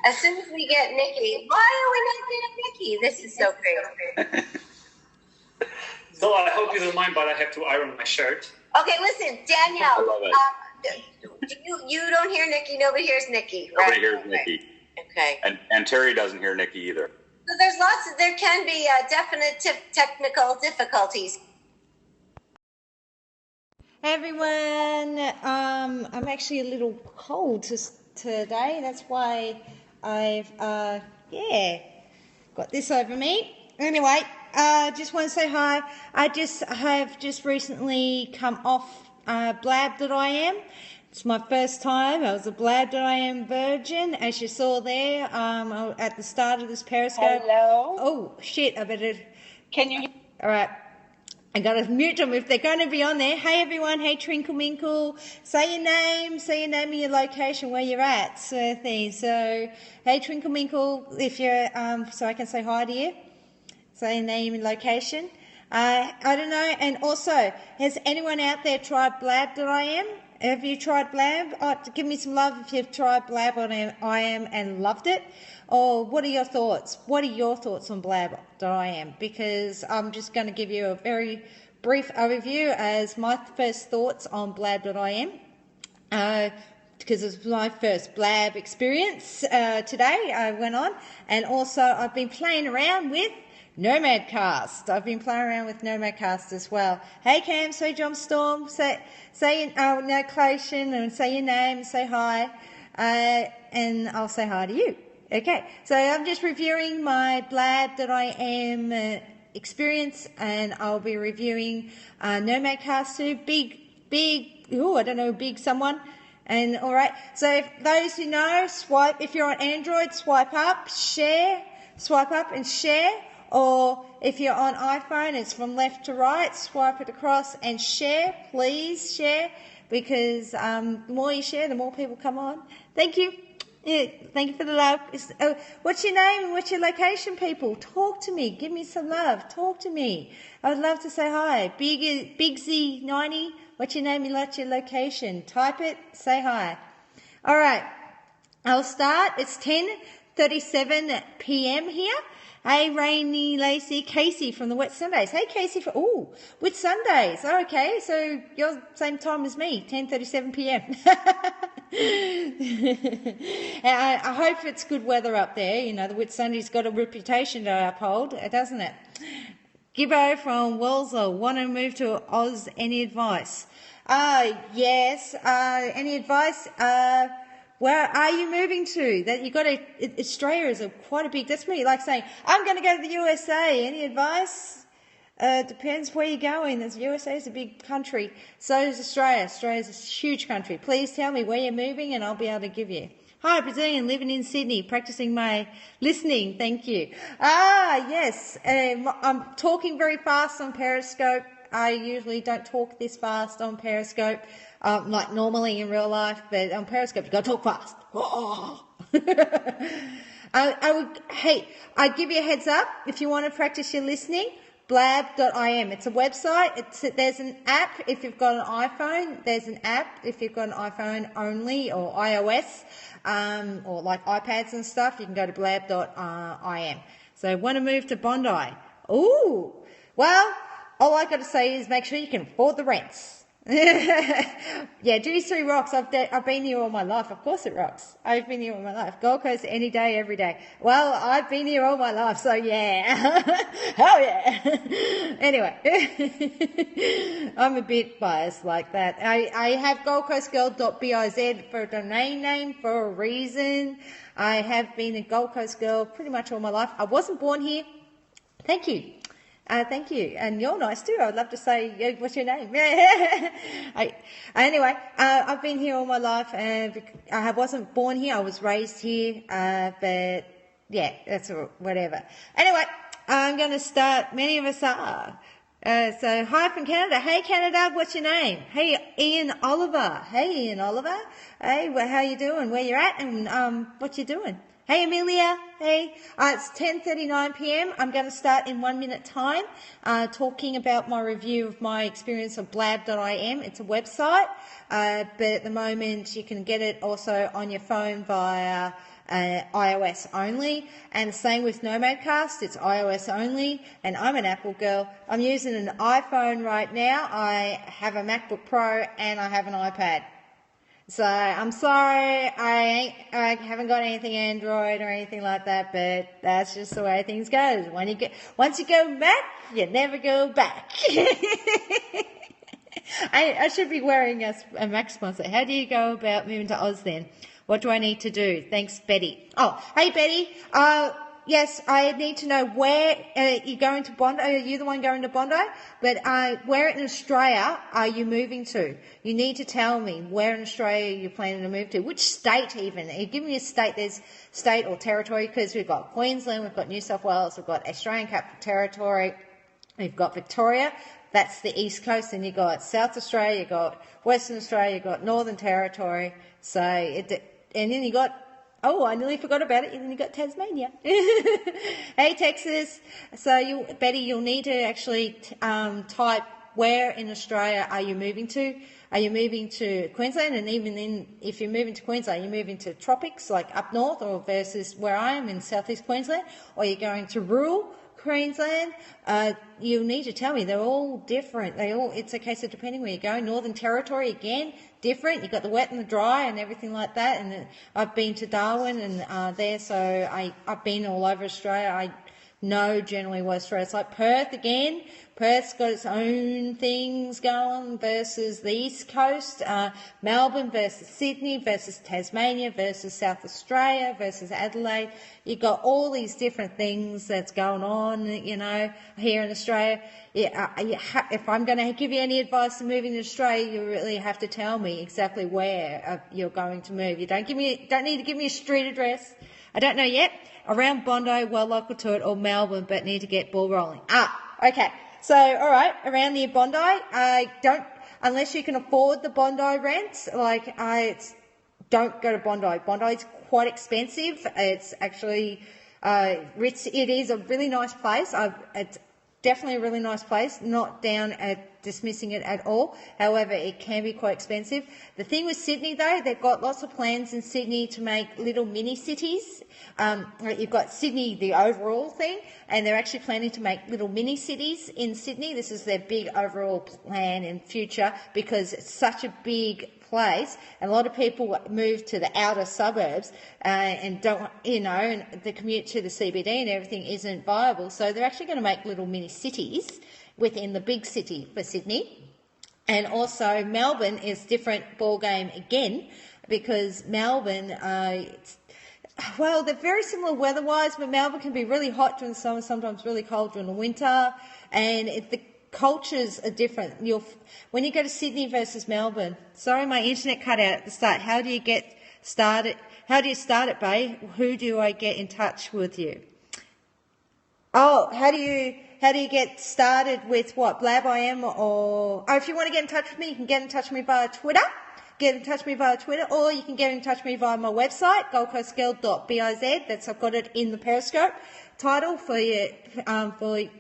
As soon as we get Nikki, why are we not getting Nikki? This is so crazy. So I hope you don't mind, but I have to iron my shirt. Okay, listen, Danielle. You don't hear Nikki. Nobody hears Nikki. Right? Nobody hears Nikki. Okay. And Terry doesn't hear Nikki either. So there can be definitive technical difficulties. Hey everyone, I'm actually a little cold today. That's why I've got this over me. Anyway, just want to say hi. I have just recently come off Blab.IM. It's my first time. I was a Blab.IM virgin, as you saw there at the start of this Periscope. Hello. Oh shit! I better. Can you? All right. I gotta mute them if they're going to be on there. Hey everyone, hey Twinkle Minkle, say your name and your location, where you're at, sort of thing. So, hey Twinkle Minkle, if you're, so I can say hi to you. Say your name and location. I don't know, and also, has anyone out there tried Blab.im? Have you tried Blab? Oh, give me some love if you've tried Blab.im and loved it. Or what are your thoughts? What are your thoughts on Blab.im? Because I'm just going to give you a very brief overview as my first thoughts on Blab.im. Because it was my first Blab experience today. I went on. And also I've been playing around with Nomadcast. I've been playing around with Nomadcast as well. Hey Cam, say John Storm, say your location and say your name and say hi. And I'll say hi to you. Okay, so I'm just reviewing my Blab.im experience, and I'll be reviewing Nomadcast too. Big someone. And all right, so if those who know, swipe. If you're on Android, swipe up and share. Or if you're on iPhone, it's from left to right, swipe it across and share. Please share, because the more you share, the more people come on. Thank you. Yeah, thank you for the love. What's your name and what's your location, people? Talk to me. Give me some love. Talk to me. I would love to say hi. Big Z90, what's your name and what's your location? Type it. Say hi. All right. I'll start. It's 10:37 p.m. here. Hey, Rainy, Lacey, Casey from the Wet Sundays. Hey, Casey Wet Sundays. Oh, okay, so you're same time as me, 10:37 p.m. I hope it's good weather up there. You know, the Wet Sunday's got a reputation to uphold, doesn't it? Gibbo from Walsall, want to move to Oz, any advice? Yes, any advice? Where are you moving to? That you got Australia is quite a big. That's me like saying I'm going to go to the USA. Any advice? Depends where you're going. The USA is a big country. So is Australia. Australia's a huge country. Please tell me where you're moving, and I'll be able to give you. Hi, Brazilian, living in Sydney, practicing my listening. Thank you. Yes. I'm talking very fast on Periscope. I usually don't talk this fast on Periscope. Like normally in real life, but on Periscope you gotta talk fast. Oh. I'd give you a heads up if you want to practice your listening. Blab.im. It's a website. There's an app if you've got an iPhone. There's an app if you've got an iPhone only or iOS, or like iPads and stuff. You can go to Blab.im. So want to move to Bondi? Ooh, well, all I got to say is make sure you can afford the rents. Yeah, G3 rocks. I've been here all my life. Of course it rocks. I've been here all my life. Gold Coast any day, every day. Well, I've been here all my life, so yeah. Hell yeah. Anyway, I'm a bit biased like that. I have goldcoastgirl.biz for a domain name for a reason. I have been a Gold Coast girl pretty much all my life. I wasn't born here. Thank you. Thank you. And you're nice too. I'd love to say, what's your name? Anyway, I've been here all my life, and I wasn't born here. I was raised here, but yeah, that's whatever. Anyway, I'm going to start. Many of us are. So hi from Canada. Hey Canada, what's your name? Hey Ian Oliver. Hey Ian Oliver. Hey, how you doing? Where you're at and what you doing? Hey Amelia, hey. It's 10:39 p.m. I'm going to start in 1 minute time talking about my review of my experience of Blab.IM. It's a website, but at the moment you can get it also on your phone via iOS only, and the same with Nomadcast, it's iOS only, and I'm an Apple girl. I'm using an iPhone right now. I have a MacBook Pro and I have an iPad. So I'm sorry, I haven't got anything Android or anything like that, but that's just the way things go. Once you go Mac, you never go back. I should be wearing a Mac sponsor. How do you go about moving to Oz then? What do I need to do? Thanks, Betty. Oh, hey, Betty. Yes, I need to know where you're going to Bondi. Are you the one going to Bondi? But where in Australia are you moving to? You need to tell me where in Australia you're planning to move to. Which state even? You give me a state. There's state or territory, because we've got Queensland, we've got New South Wales, we've got Australian Capital Territory, we've got Victoria. That's the East Coast, and you've got South Australia, you've got Western Australia, you've got Northern Territory. So, and then you got, oh, I nearly forgot about it, and then you got Tasmania. Hey, Texas. So, Betty, you'll need to actually type where in Australia are you moving to. Are you moving to Queensland? And even then, if you're moving to Queensland, you're moving to tropics, like up north, or versus where I am in southeast Queensland, or you're going to rural Queensland. You need to tell me. They're all different. It's a case of depending where you're going. Northern Territory, again, different. You've got the wet and the dry and everything like that. And I've been to Darwin and there, so I've been all over Australia. I know generally what Australia's like. Perth, again. Perth's got its own things going versus the East Coast. Melbourne versus Sydney versus Tasmania versus South Australia versus Adelaide. You've got all these different things that's going on, here in Australia. If I'm going to give you any advice on moving to Australia, you really have to tell me exactly where you're going to move. You don't need to give me a street address. I don't know yet. Around Bondi, well local to it, or Melbourne, but need to get ball rolling. Okay. So, all right, around near Bondi, unless you can afford the Bondi rent, don't go to Bondi. Bondi's quite expensive. It's actually, it is a really nice place. It's definitely a really nice place, not down at dismissing it at all. However, it can be quite expensive. The thing with Sydney, though, they've got lots of plans in Sydney to make little mini cities. You've got Sydney, the overall thing, and they're actually planning to make little mini cities in Sydney. This is their big overall plan in future, because it's such a big place, and a lot of people move to the outer suburbs and don't, and the commute to the CBD and everything isn't viable. So they're actually going to make little mini cities within the big city for Sydney. And also Melbourne is different ball game again, because Melbourne, they're very similar weather-wise, but Melbourne can be really hot during the summer, sometimes really cold during the winter, and the cultures are different. When you go to Sydney versus Melbourne, sorry, my internet cut out at the start. How do you get started? How do you start it, babe? Who do I get in touch with you? Oh, how do you get started with what? Blab.IM if you want to get in touch with me, you can get in touch with me via Twitter. Get in touch with me via Twitter, or you can get in touch with me via my website, goldcoastgirl.biz. I've got it in the Periscope title for you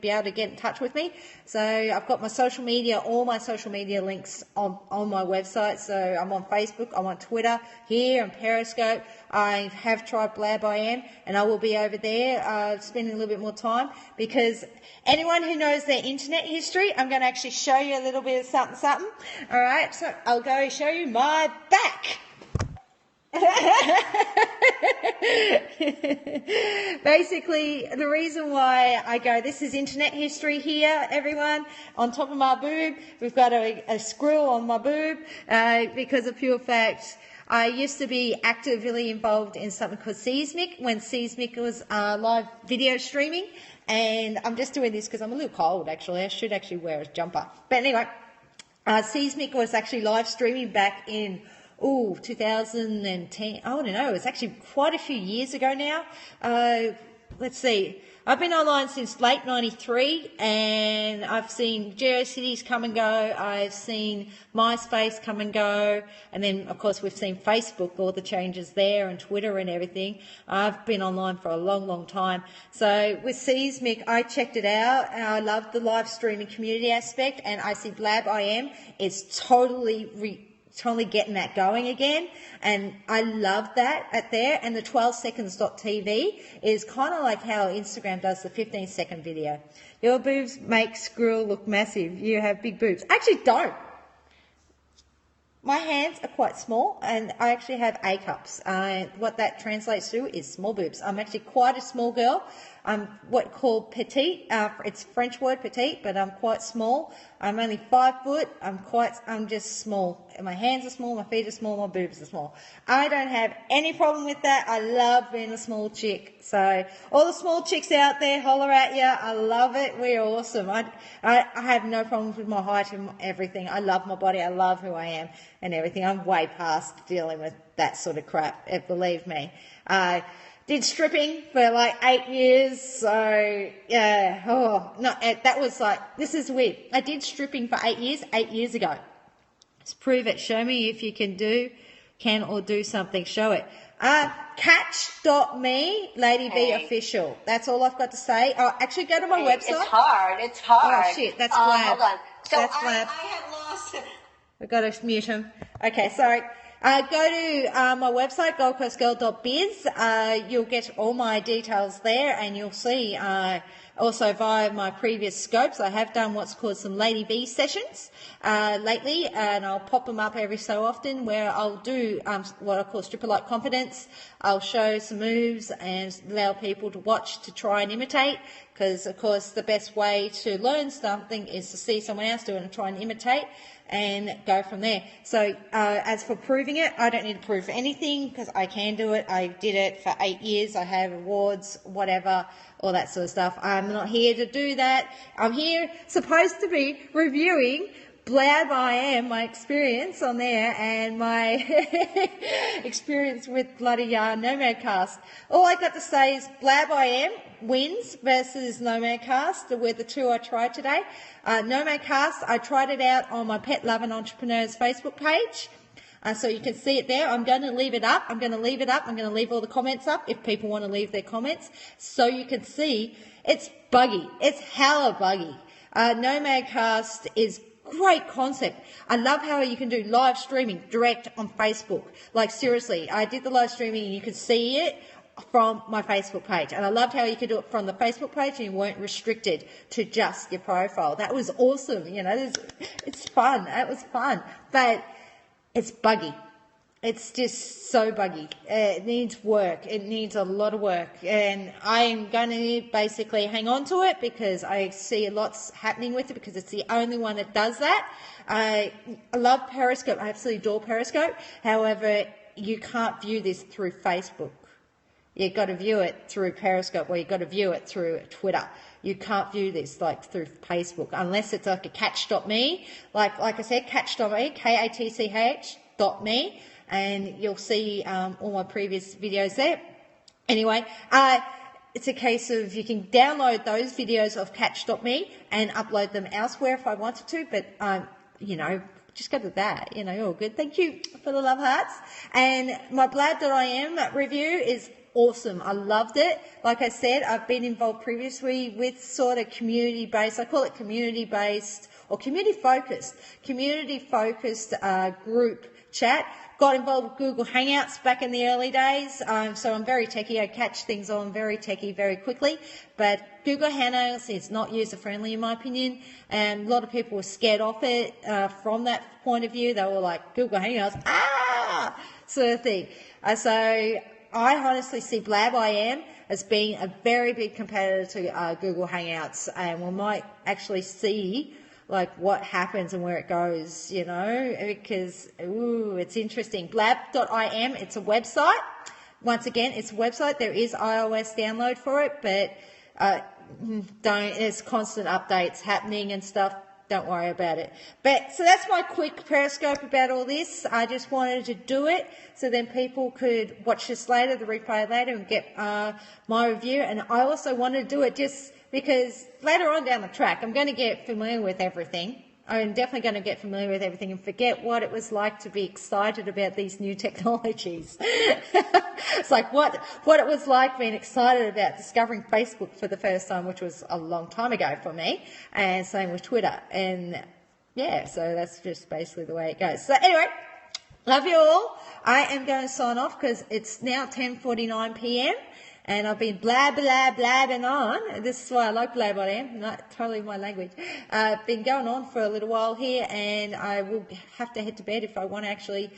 be able to get in touch with me. So I've got my social media, all my social media links on my website. So I'm on Facebook, I'm on Twitter, here on Periscope. I have tried Blab.IM, and I will be over there spending a little bit more time, because anyone who knows their internet history, I'm going to actually show you a little bit of something. All right, so I'll go show you my back. Basically, the reason why I go, this is internet history here, everyone. On top of my boob, we've got a screw on my boob, because of pure fact, I used to be actively involved in something called Seesmic, when Seesmic was live video streaming, and I'm just doing this because I'm a little cold, actually. I should actually wear a jumper. But anyway, Seesmic was actually live streaming back in 2010. I don't know. It was actually quite a few years ago now. Let's see. I've been online since late 93, and I've seen GeoCities come and go. I've seen MySpace come and go. And then, of course, we've seen Facebook, all the changes there, and Twitter and everything. I've been online for a long, long time. So with Seesmic, I checked it out, and I love the live streaming community aspect, and I see Blab.IM is totally getting that going again, and I love that at there. And the 12seconds.tv is kind of like how Instagram does the 15-second video. Your boobs make Squirrel look massive. You have big boobs. I actually don't. My hands are quite small, and I actually have A cups. What that translates to is small boobs. I'm actually quite a small girl. I'm what called petite. It's a French word, petite, but I'm quite small. I'm only 5 foot. I'm just small. My hands are small, my feet are small, my boobs are small. I don't have any problem with that. I love being a small chick. So all the small chicks out there, holler at you. I love it. We're awesome. I have no problems with my height and everything. I love my body. I love who I am and everything. I'm way past dealing with that sort of crap, believe me. Did stripping for like 8 years, so yeah, that was like, this is weird. I did stripping for 8 years ago. Let's prove it. Show me if you can do something. Show it. Catch.me, Lady B official. That's all I've got to say. Oh, actually go to my website. It's hard. Oh shit, that's Blab. Hold on. So that's Blab. I have lost. We've got to mute him. Okay, sorry. Go to my website, goldcoastgirl.biz. You'll get all my details there, and you'll see also via my previous scopes, I have done what's called some Lady B sessions lately, and I'll pop them up every so often where I'll do what I call stripper-like confidence. I'll show some moves and allow people to watch to try and imitate, because, of course, the best way to learn something is to see someone else do it and try and imitate, and go from there. So as for proving it, I don't need to prove anything because I can do it. I did it for 8 years. I have awards, whatever, all that sort of stuff. I'm not here to do that. I'm here supposed to be reviewing Blab.IM, my experience on there, and my experience with bloody Nomadcast. All I got to say is Blab.IM wins versus Nomadcast were the two I tried today. Nomadcast, I tried it out on my Pet Loving Entrepreneurs Facebook page. So you can see it there. I'm going to leave it up. I'm going to leave all the comments up if people want to leave their comments. So you can see it's buggy. It's hella buggy. Nomadcast is great concept. I love how you can do live streaming direct on Facebook. Like seriously, I did the live streaming and you could see it from my Facebook page. And I loved how you could do it from the Facebook page and you weren't restricted to just your profile. That was awesome. You know, it's fun. It was fun. But it's buggy. It's just so buggy. It needs work. It needs a lot of work. And I'm going to basically hang on to it because I see lots happening with it because it's the only one that does that. I love Periscope. I absolutely adore Periscope. However, you can't view this through Facebook. You've got to view it through Periscope or you've got to view it through Twitter. You can't view this like through Facebook unless it's like a catch.me. Like I said, catch.me, KATCH.me. And you'll see all my previous videos there. Anyway, it's a case of you can download those videos of catch.me and upload them elsewhere if I wanted to, but, you know, just go to that, you know, all good. Thank you for the love hearts. And my Blab.IM review is awesome. I loved it. Like I said, I've been involved previously with sort of community-based, I call it community-based or community-focused group chat. Got involved with Google Hangouts back in the early days, so I'm very techie. I catch things on very techie very quickly, but Google Hangouts is not user-friendly in my opinion, and a lot of people were scared off it from that point of view. They were like, Google Hangouts, sort of thing. So I honestly see Blab.IM as being a very big competitor to Google Hangouts, and we might actually see like what happens and where it goes, you know, because, it's interesting. Blab.IM, it's a website. Once again, it's a website. There is iOS download for it, but there's constant updates happening and stuff. don't worry about it. But so that's my quick Periscope about all this. I just wanted to do it so then people could watch this later, the replay later, and get my review. And I also wanted to do it just because later on down the track, I'm going to get familiar with everything. I'm definitely going to get familiar with everything and forget what it was like to be excited about these new technologies. It's like what it was like being excited about discovering Facebook for the first time, which was a long time ago for me, and same with Twitter. And yeah, so that's just basically the way it goes. So anyway, love you all. I am going to sign off because it's now 10:49 p.m. and I've been blabbing on. This is why I like Blab.IM, not totally my language. I've been going on for a little while here, and I will have to head to bed if I want to actually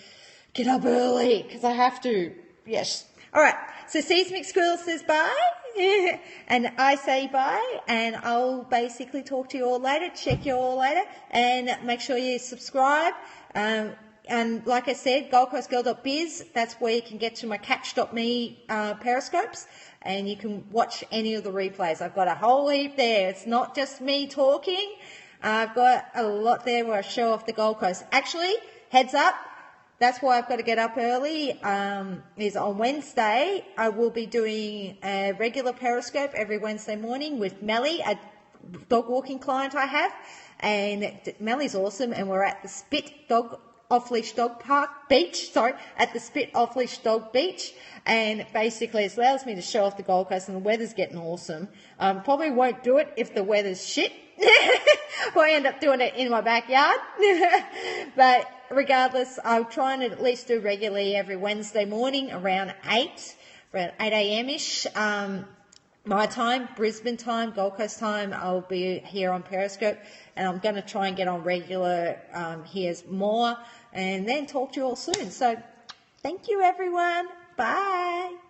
get up early, because I have to. Yes. All right. So Seesmic Squirrel says bye, and I say bye, and I'll basically talk to you all later, check you all later, and make sure you subscribe. And like I said, goldcoastgirl.biz, that's where you can get to my catch.me periscopes, and you can watch any of the replays. I've got a whole heap there. It's not just me talking. I've got a lot there where I show off the Gold Coast. Actually, heads up, that's why I've got to get up early, is on Wednesday. I will be doing a regular Periscope every Wednesday morning with Melly, a dog walking client I have. And Melly's awesome, and we're at the Spit Off-Leash Dog Beach, at the Spit Off-Leash Dog Beach, and basically it allows me to show off the Gold Coast, and the weather's getting awesome. Probably won't do it if the weather's shit. We'll end up doing it in my backyard. But regardless, I'm trying to at least do regularly every Wednesday morning around 8 a.m.-ish. My time, Brisbane time, Gold Coast time, I'll be here on Periscope, and I'm going to try and get on regular here's more, and then talk to you all soon. So thank you, everyone. Bye.